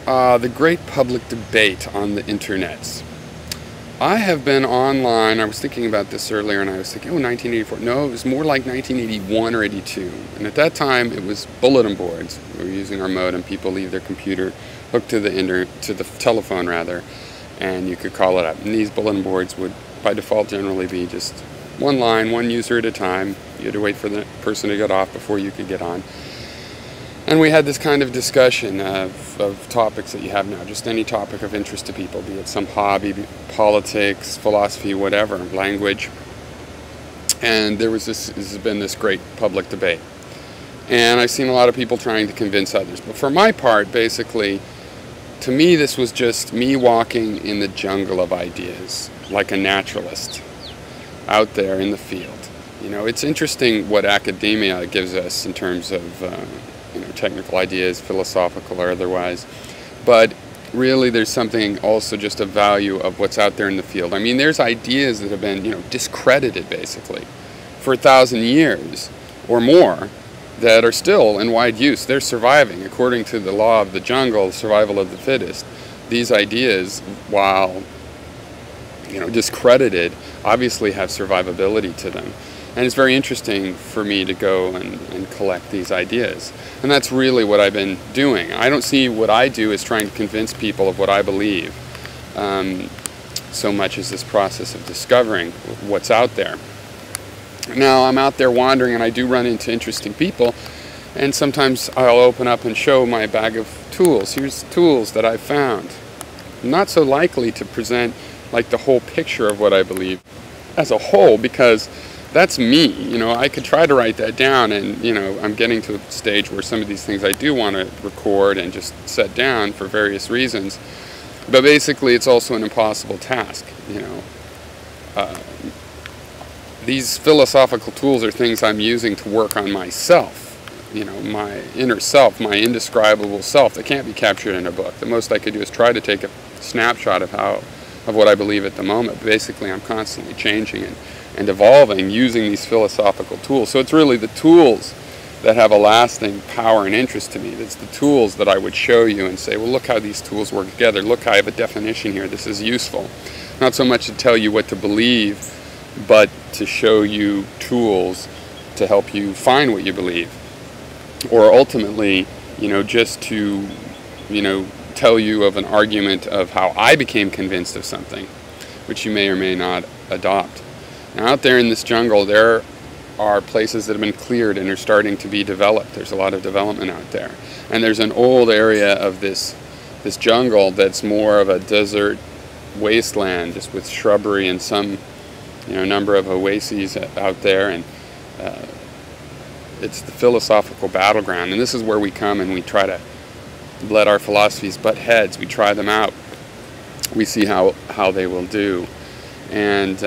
The great public debate on the internets. I have been online. I was thinking about this earlier, and I was thinking, 1984. No, it was more like 1981 or 82. And at that time, it was bulletin boards. We were using our modem. People leave their computer hooked to the telephone rather, and you could call it up. And these bulletin boards would, by default, generally be just one line, one user at a time. You had to wait for the person to get off before you could get on. And we had this kind of discussion of topics that you have now, just any topic of interest to people, be it some hobby, politics, philosophy, whatever, language. And this has been this great public debate. And I've seen a lot of people trying to convince others. But for my part, basically, to me, this was just me walking in the jungle of ideas, like a naturalist, out there in the field. You know, it's interesting what academia gives us in terms of technical ideas, philosophical or otherwise, but really there's something also just a value of what's out there in the field. I mean, there's ideas that have been discredited basically for 1,000 years or more that are still in wide use. They're surviving according to the law of the jungle, survival of the fittest. These ideas, while discredited, obviously have survivability to them. And it's very interesting for me to go and collect these ideas. And that's really what I've been doing. I don't see what I do as trying to convince people of what I believe, so much as this process of discovering what's out there. Now, I'm out there wandering, and I do run into interesting people, and sometimes I'll open up and show my bag of tools. Here's tools that I've found. I'm not so likely to present like the whole picture of what I believe as a whole, because that's me. I could try to write that down, and I'm getting to a stage where some of these things I do want to record and just set down for various reasons. But basically, it's also an impossible task. These philosophical tools are things I'm using to work on myself. My inner self, my indescribable self that can't be captured in a book. The most I could do is try to take a snapshot of what I believe at the moment. But basically, I'm constantly changing and evolving using these philosophical tools. So it's really the tools that have a lasting power and interest to me. It's the tools that I would show you and say, well, look how these tools work together. Look, I have a definition here. This is useful. Not so much to tell you what to believe, but to show you tools to help you find what you believe. Or ultimately, just to, tell you of an argument of how I became convinced of something, which you may or may not adopt. Now, out there in this jungle, there are places that have been cleared and are starting to be developed. There's a lot of development out there. And there's an old area of this jungle that's more of a desert wasteland, just with shrubbery and some number of oases out there. And it's the philosophical battleground. And this is where we come and we try to let our philosophies butt heads. We try them out. We see how they will do. And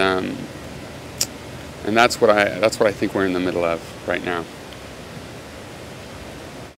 that's what I think we're in the middle of right now.